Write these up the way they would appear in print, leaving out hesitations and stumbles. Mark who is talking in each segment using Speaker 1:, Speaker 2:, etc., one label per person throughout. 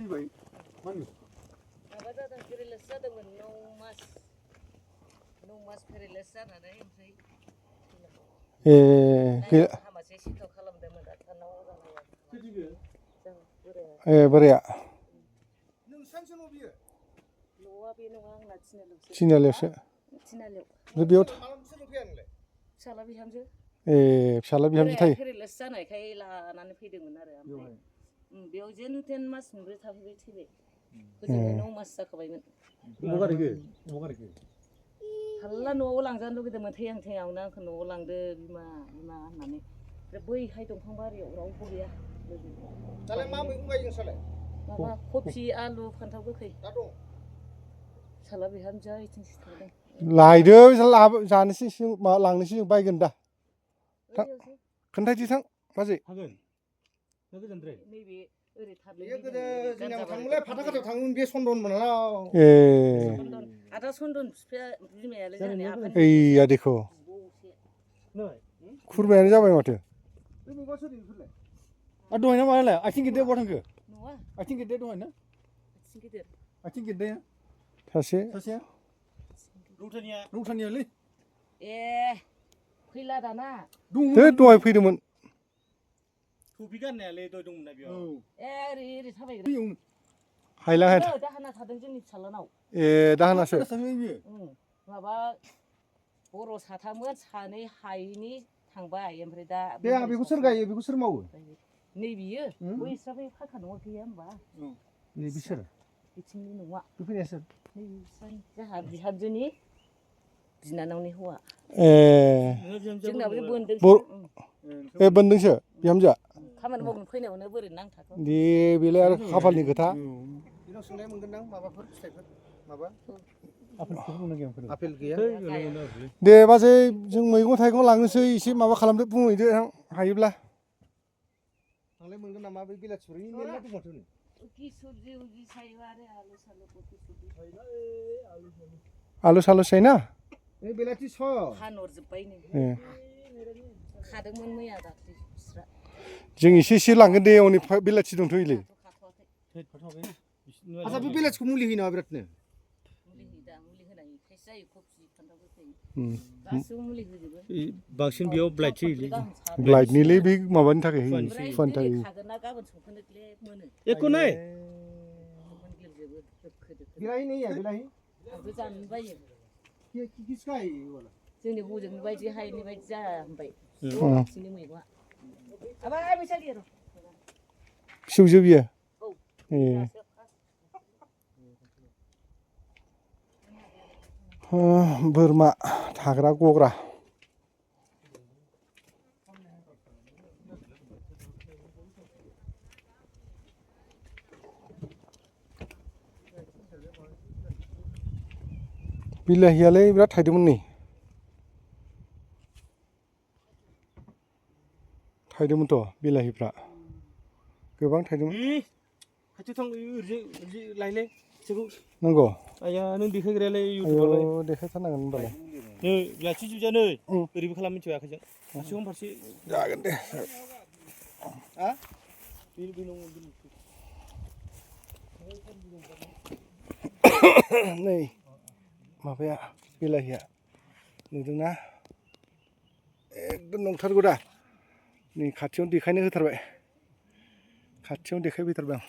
Speaker 1: थैबाय मानो
Speaker 2: माबा जादों पेरेलाइस जादोंमोन 9 मास पेरेलाइस जानानै ओमफ्राय हामासे सिन्था खालामदोंमोन डाक्टारनाव
Speaker 3: बोराया
Speaker 1: नोंसानिसो न' बियो
Speaker 2: न'आ बे नङा आंना
Speaker 3: थिनालियावसो
Speaker 2: थिनालियाव
Speaker 3: बेयाव
Speaker 2: फिसाला बिहामजो
Speaker 3: फिसाला बिहामजो थायो
Speaker 2: पेरेलाइस जानायखाय लानानै फैदोंमोन आरो ओमफ्राय बेयाव जेन थेन मास मोनब्रै थाफैबाय थैबाय गोजोननो 9 मास जाखाबायमोन हाल्ला न'आव लांजानो लुगैदोंमोन थैहांआवनो आंखौ न'आव लांदो बिमा होननानै बैहाय दंफां बारियाव रावबो गैया
Speaker 1: दालाय मा मैगं गायो नोंस्रालाय
Speaker 2: माबा कफि आलु फान्थाव गोखै
Speaker 1: दा दं
Speaker 2: फिसाला बिहामजोआ इथिंसो थांदों
Speaker 3: लायदो जानोसै लांनोसै जों बायगोन दा खोन्थायदो थां बाजै
Speaker 1: हागोन गोजानद्राय
Speaker 2: नैबे ओरै
Speaker 1: बेयो गोदो जोंनियाव थाङोमोनलै फाथाखाथायाव थाङोमोन बे सन्दन मोनाव
Speaker 2: आदा सन्दन बिमायालाय जोंनि
Speaker 3: ओइया देखो खुरमायानो जाबाय माथो
Speaker 1: बे मैगंआ सोरनि बेफोरलाय दहायना मालाय आथिं गिदिर बहा थांखो
Speaker 2: न'आ
Speaker 1: आथिं गिदिर दहायना आथिं गिदिर सासेया रौथानियालै
Speaker 2: ए फैला दाना
Speaker 3: दहाय फैदोंमोन
Speaker 1: टुपि गाननायालै दहाय दंमोन ना बेयाव
Speaker 2: ए ओरै थाबायग्रा
Speaker 3: हायला
Speaker 2: दाहोना थादों जोंनि फिसालानाव
Speaker 3: दाहोनासो
Speaker 2: माबा बर' साथामोन सानै हायैनि थांबाय ओमफ्राय दा
Speaker 1: बे बेखौ सोर गायो बेखौ सोर मावो
Speaker 2: नै बियो बैस्रा बै फाखा न'आ गैया होमबा
Speaker 1: नै बिसोर
Speaker 2: बिथिंनि न'आ
Speaker 1: बे फैनाया सोर
Speaker 2: नै बिस्रानि जोंहा बिहामजोनि बिनानावनि हौवा जोंनाबो बोन्दोंसो
Speaker 3: बोन्दोंसो बिहामजोआ
Speaker 2: खामानि मावनो फैनायावनो बोरै नांथाखौ
Speaker 3: दे बेलाय आरो खाफालनि खोथा
Speaker 1: बेनाव सोंनाय मोनगोनदां माबाफोर फिथाइफोर माबा आपेल गैया
Speaker 3: दे बाजै जों मैगं थाइगं लांनोसै एसे माबा खालामदो बुंहैदो हायोब्ला
Speaker 1: थांलाय मोनगोन नामा बै बेलासिफोरनि मेरला दं माथो
Speaker 3: आलु सालु सायना
Speaker 1: बेलाथि स
Speaker 2: फानहरजोब्बायनो खादोंमोन मैया दाख्लि बिस्रा
Speaker 3: जों एसे लांगोन दे हनै बेलाथि दंथ'योलै
Speaker 1: आच्छा बे बेलाथिखौ मुलि होयो नामा बिरादनो
Speaker 2: मुलि होयो दा मुलि होनायखायसो जायो कफि फान्थाव गोखै गासिबो मुलि होजोबो
Speaker 1: बांसिन बेयाव ब्लाइटसो
Speaker 3: ब्लाइटनिलै बे माबानि थाखाय
Speaker 2: फुवानि थाखाय खागोन ना गाबोन संफोरनोले मोनो
Speaker 1: एखौ नाय
Speaker 2: मोनग्लिजोबो दोखो
Speaker 1: बिलाहि नहीं है बिलाहि
Speaker 2: आंबो जानो बायो
Speaker 1: किसका है वाला
Speaker 2: जोंनि हजोंनि बायदि हायनि बायदि जाया होनबाय खाथिनि मैगङा आबाय बैसागि र'
Speaker 3: फिसौजो बियो बोरमा थाग्रा गग्रा बिलाहियालाय बिराद थायदोंमोन नै थायदोंमोनथ' बिलाहिफ्रा गोबां थायदोंमोन
Speaker 1: खाथियाव थां ओरैजे लायलाय फिथाइखौ
Speaker 3: नंगौ
Speaker 1: आया नों देखायग्रायालाय इउटुबावलाय
Speaker 3: देखायथारनांगोन होनबालाय
Speaker 1: नै लाखि जुजा नै ओरैबो खालाम मिथिबाय आखाइजों फारसेखौनो फारसे
Speaker 3: जागोन दे नै माबाया बिलाहिया नुदोंना एकदम नंथारगौ दा नै खाथियावनो देखायनो होथारबाय खाथियावनो देखायफैथारबाय आं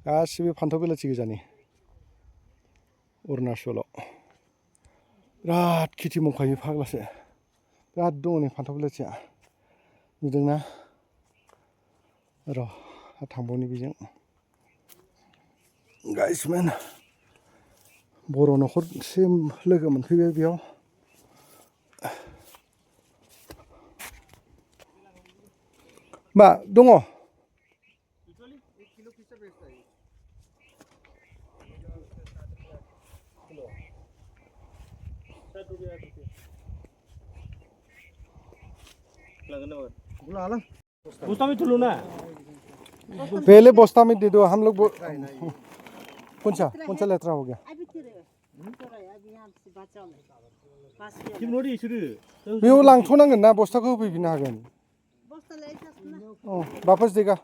Speaker 3: गासिबो फान्थाव बिलाथि गोजानि अरुणाचलाव बिराद खेथि मावखायो फाग्लासो बिराद दङ नै फान्थाव बिलाथिया नुदोंना र' थांबावनि बेजों गाइसमेन बर' न'खरसे लोगो मोनफैबाय बेयाव मा दङ
Speaker 1: बस्ता में तुलो ना
Speaker 3: पहले बस्ता में दे दो हम लोग कौन सा लेटर हो गया
Speaker 1: 김놀이 있으르.
Speaker 3: बेयाव लांथ'नांगोन ना बस्थाखौ होफैफिननो हागोन औ वापस देगा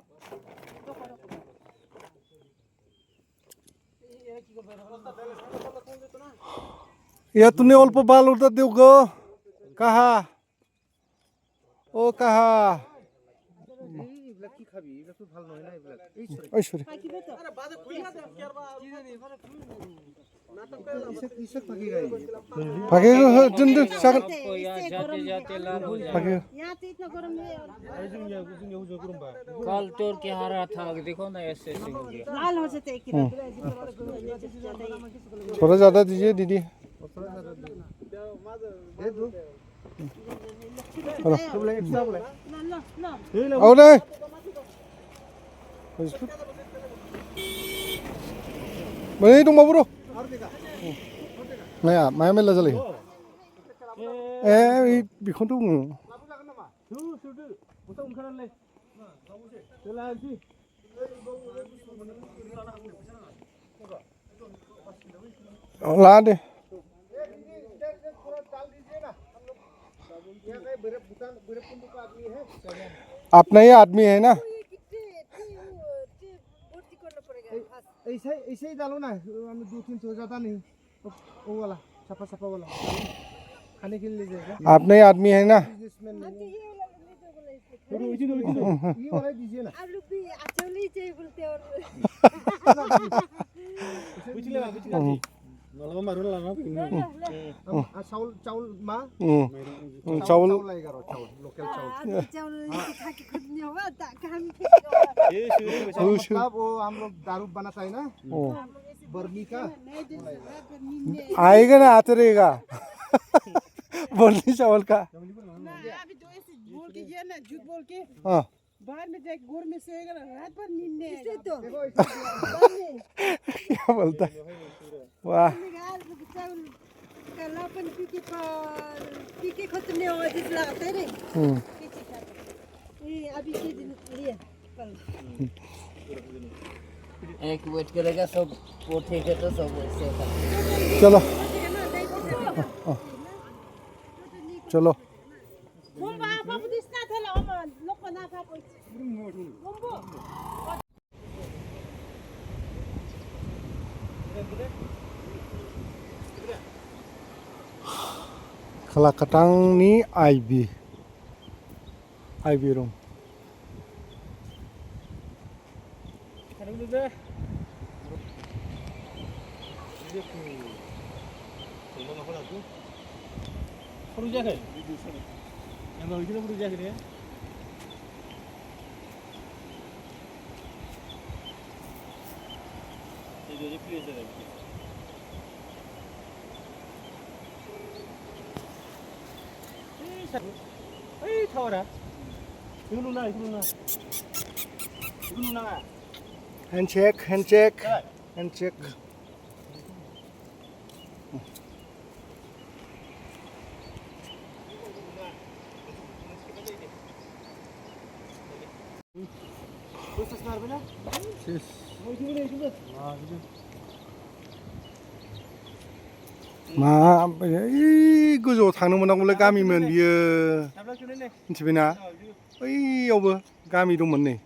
Speaker 3: या तूने अल्प बाल उड़ता देवगो कहा ओ कहा ओइ सरी भागे दोन दोन जागोन भागे
Speaker 4: कल तोड़ के हारा था देखो ना ऐसे हो गया
Speaker 5: लाल हो जाते एक
Speaker 3: थोड़ा ज़्यादा दीजिए दीदी आओ दे mana dong bro nah ya main main aja lagi bikin tuh lah deh अपना ही आदमी है ना ऐसे ही डालो ना हमें 2-3 ज़्यादा नहीं वो वाला छपा छपा वाला खाने के लिए ले जाएगा अपना ही आदमी है ना ये वाला दीजिए ना
Speaker 5: आलू भी अचौली चाहिए बोलते और
Speaker 1: Malam baru lama
Speaker 3: चावल चावल माँ चावल लोकल चावल
Speaker 5: चावल खा के खुद नहीं होगा कहाँ
Speaker 3: मतलब वो हम लोग दारू बनाता है ना बर्मी का आएगा ना आते रहेगा बर्मी चावल का
Speaker 5: अभी जो ऐसे बोल के ये ना झूठ बोल के
Speaker 3: हाँ
Speaker 5: बाहर में जाके गोर में सोएगा ना रात भर नींद नहीं आएगा तो
Speaker 3: क्या बोलता है वाह
Speaker 5: चावल कलापन पी के खत्म नहीं होगा जिस लगता है नहीं ये अभी के दिन लिए कल
Speaker 4: एक वेट करेगा सब उठेगा तो सब वैसे
Speaker 3: चलो चलो
Speaker 5: Bomba apa pun isna thela oma loko na tha poi. Bombo.
Speaker 3: Kalakatang ni IB room
Speaker 1: Yang baru kita berusaha kini ya. Jadi please ada. Thawara. Ibu nuna.
Speaker 3: handshake मा गोजौआव थांनो मोनांगौलै गामिमोन बियो मिथिबायना ओइयावबो गामि दंमोन नै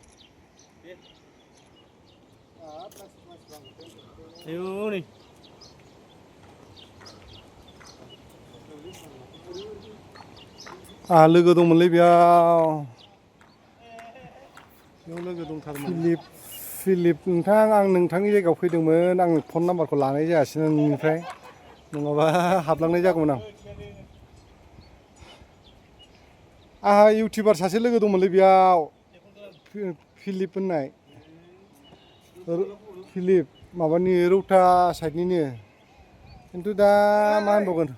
Speaker 1: Ayo nih.
Speaker 3: लोगो दंमोनलै बेयाव लोगो दंथारमोन फिलिप नोंथां आं नोंथांनि जायगायाव फैदोंमोन आं फन नाम्बारखौ लानाय जायासै नोंनिफ्राय नङाबा हाबलांनाय जागौमोन आंहा इउटिउबार सासे लोगो दंमोनलै बेयाव फिलिप होननाय फिलिप माबानि रौता साइडनिनो खिन्थु दा मा होनबावगोन